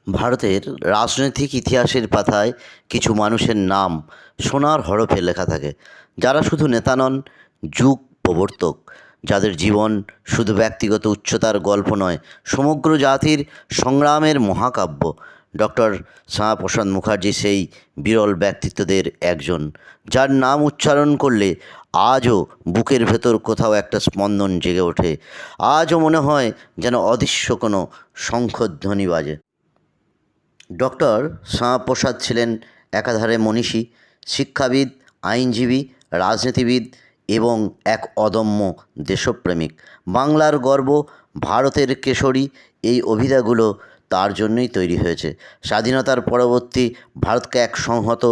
ভারতের রাজনৈতিক ইতিহাসের পাতায় কিছু মানুষের নাম সোনার হরফে লেখা থাকে, যারা শুধু নেতা নন, যুগ প্রবর্তক, যাদের জীবন শুধু ব্যক্তিগত উচ্চতার গল্প নয়, সমগ্র জাতির সংগ্রামের মহাকাব্য। ডক্টর শ্যামাপ্রসাদ মুখার্জি সেই বিরল ব্যক্তিত্বদের একজন, যার নাম উচ্চারণ করলে আজও বুকের ভেতর কোথাও একটা স্পন্দন জেগে ওঠে। আজও মনে হয় যেন অদৃশ্য কোনো শঙ্খধ্বনি বাজে। ডক্টর শ্যামাপ্রসাদ ছিলেন একাধারে মনীষী, শিক্ষাবিদ, আইনজীবী, রাজনীতিবিদ এবং এক অদম্য দেশপ্রেমিক। বাংলার গর্ব, ভারতের কেশরী, এই অভিধাগুলো তার জন্যই তৈরি হয়েছে। স্বাধীনতার পরবর্তী ভারতকে এক সংহত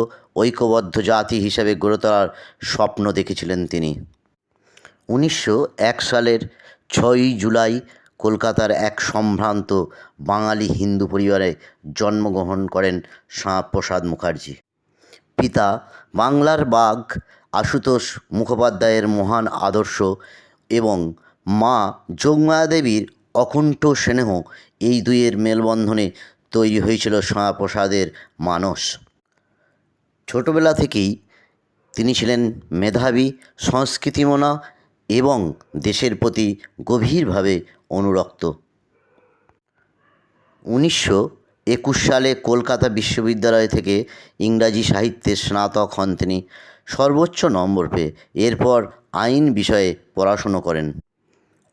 ঐক্যবদ্ধ জাতি হিসেবে গড়ে তোলার স্বপ্ন দেখেছিলেন তিনি। 1901 সালের 6ই জুলাই কলকাতার এক সম্ভ্রান্ত বাঙালি হিন্দু পরিবারে জন্মগ্রহণ করেন শ্যামাপ্রসাদ মুখার্জি। পিতা বাংলার বাঘ আশুতোষ মুখোপাধ্যায়ের মহান আদর্শ এবং মা যোগমায়া দেবীর অকুণ্ঠ স্নেহ, এই দুইয়ের মেলবন্ধনে তৈরি হয়েছিল শ্যামাপ্রসাদের মানস। ছোটবেলা থেকেই তিনি ছিলেন মেধাবী, সংস্কৃতিমনা এবং দেশের প্রতি গভীরভাবে অনুরক্ত। 1921 সালে কলকাতা বিশ্ববিদ্যালয় থেকে ইংরাজি সাহিত্যে স্নাতক হন তিনি, সর্বোচ্চ নম্বর পেয়ে। এরপর আইন বিষয়ে পড়াশুনো করেন।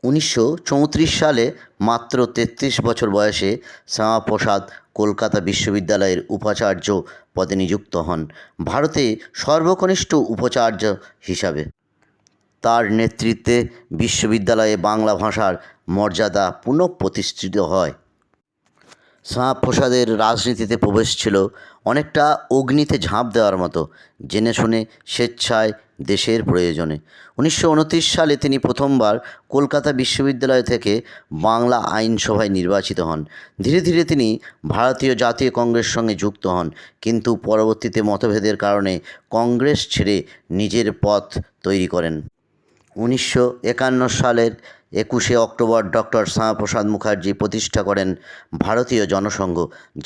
1934 সালে মাত্র 33 বছর বয়সে শ্যামাপ্রসাদ কলকাতা বিশ্ববিদ্যালয়ের উপাচার্য পদে নিযুক্ত হন, ভারতে সর্বকনিষ্ঠ উপাচার্য হিসাবে। তার নেতৃত্বে বিশ্ববিদ্যালয়ে বাংলা ভাষার মর্যাদা পুনঃপ্রতিষ্ঠিত হয়। শ্যামাপ্রসাদের রাজনীতিতে প্রবেশ ছিল অনেকটা অগ্নিতে ঝাঁপ দেওয়ার মতো, জেনে শুনে, স্বেচ্ছায়, দেশের প্রয়োজনে। 1929 সালে তিনি প্রথমবার কলকাতা বিশ্ববিদ্যালয় থেকে বাংলা আইনসভায় নির্বাচিত হন। ধীরে ধীরে তিনি ভারতীয় জাতীয় কংগ্রেসের সঙ্গে যুক্ত হন, কিন্তু পরবর্তীতে মতভেদের কারণে কংগ্রেস ছেড়ে নিজের পথ তৈরি করেন। 1951 সালের 21শে অক্টোবর ডক্টর শ্যামাপ্রসাদ মুখার্জি প্রতিষ্ঠা করেন ভারতীয় জনসংঘ,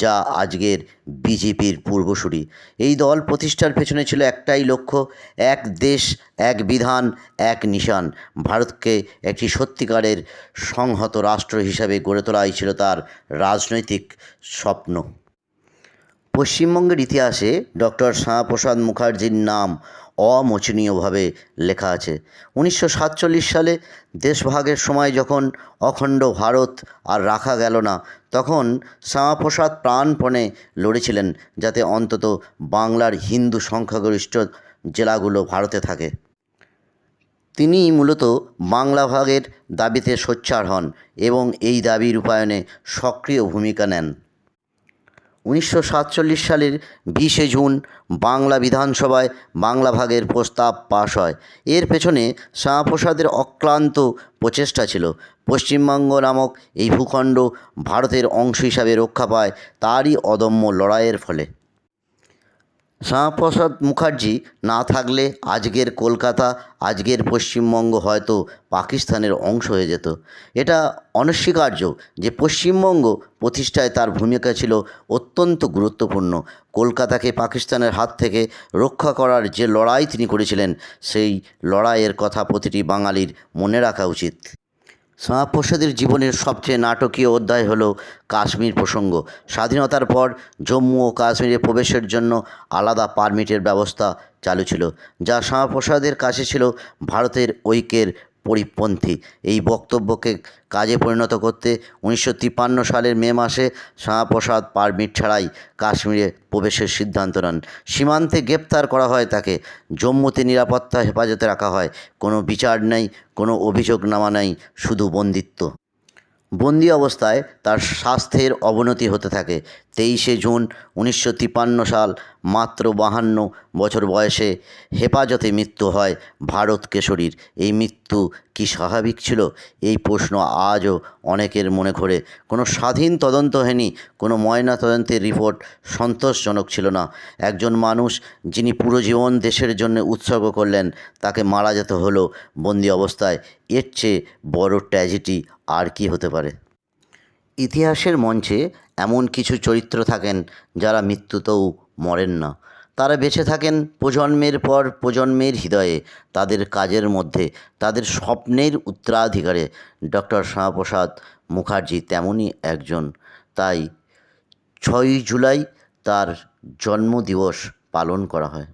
যা আজকের বিজেপির পূর্বসূরি। এই দল প্রতিষ্ঠার পেছনে ছিল একটাই লক্ষ্য: এক দেশ, এক বিধান, এক নিশান। ভারতকে একটি সত্যিকারের সংহত রাষ্ট্র হিসাবে গড়ে তোলাই ছিল তার রাজনৈতিক স্বপ্ন। পশ্চিমবঙ্গের ইতিহাসে ডক্টর শ্যামাপ্রসাদ মুখার্জির নাম অমোচনীয়ভাবে লেখা আছে। 1947 সালে দেশভাগের সময় যখন অখণ্ড ভারত আর রাখা গেল না, তখন শ্যামাপ্রসাদ প্রাণপণে লড়েছিলেন যাতে অন্তত বাংলার হিন্দু সংখ্যাগরিষ্ঠ জেলাগুলো ভারতে থাকে। তিনি মূলত বাংলা ভাগের দাবিতে সোচ্চার হন এবং এই দাবি রূপায়ণে সক্রিয় ভূমিকা নেন। 1947 সালের 20শে জুন বাংলা বিধানসভায় বাংলা ভাগের প্রস্তাব পাশ হয়। এর পেছনে শ্যামাপ্রসাদের অক্লান্ত প্রচেষ্টা ছিল। পশ্চিমবঙ্গ নামক এই ভূখণ্ড ভারতের অংশ হিসাবে রক্ষা পায় তারই অদম্য লড়াইয়ের ফলে। শ্যামাপ্রসাদ মুখার্জি না থাকলে আজকের কলকাতা, আজকের পশ্চিমবঙ্গ হয়তো পাকিস্তানের অংশ হয়ে যেত। এটা অনস্বীকার্য যে পশ্চিমবঙ্গ প্রতিষ্ঠায় তার ভূমিকা ছিল অত্যন্ত গুরুত্বপূর্ণ। কলকাতাকে পাকিস্তানের হাত থেকে রক্ষা করার যে লড়াই তিনি করেছিলেন, সেই লড়াইয়ের কথা প্রতিটি বাঙালির মনে রাখা উচিত। শ্যামাপ্রসাদের জীবনের সবচেয়ে নাটকীয় অধ্যায় হলো কাশ্মীর প্রসঙ্গ। স্বাধীনতার পর জম্মু ও কাশ্মীরে প্রবেশের জন্য আলাদা পারমিটের ব্যবস্থা চালু ছিল, যা শ্যামাপ্রসাদের কাছে ছিল ভারতের ঐক্যের পরিপন্থী। এই বক্তব্যকে কাজে পরিণত করতে 1953 সালের মে মাসে শ্যামাপ্রসাদ পারমিট ছাড়াই কাশ্মীরে প্রবেশের সিদ্ধান্ত নেন। সীমান্তে গ্রেপ্তার করা হয় তাকে, জম্মুতে নিরাপত্তা হেফাজতে রাখা হয়। কোনো বিচার নেই, কোনো অভিযোগনামা নেই, শুধু বন্দিত্ব। বন্দি অবস্থায় তার স্বাস্থ্যের অবনতি হতে থাকে। 23শে জুন 1953 সাল, মাত্র 52 বছর বয়সে হেফাজতে মৃত্যু হয় ভারত কেশরীর। এই মৃত্যু কি স্বাভাবিক ছিল? এই প্রশ্ন আজও অনেকের মনে ঘোরে। কোনো স্বাধীন তদন্ত হয়নি, কোনো ময়না তদন্তের রিপোর্ট সন্তোষজনক ছিল না। একজন মানুষ যিনি পুরো জীবন দেশের জন্য উৎসর্গ করলেন, তাকে মারা যেতে হলো বন্দি অবস্থায়। এর চেয়ে বড় ট্র্যাজেডি আর কি হতে পারে? ইতিহাসের মঞ্চে এমন কিছু চরিত্র থাকেন যারা মৃত্যুতেও মরেন না। তারা বেঁচে থাকেন প্রজন্মের পর প্রজন্মের হৃদয়ে, তাদের কাজের মধ্যে, তাদের স্বপ্নের উত্তরাধিকারে। ডক্টর শ্যামাপ্রসাদ মুখার্জি তেমনই একজন। তাই 6ই জুলাই তার জন্মদিবস পালন করা হয়।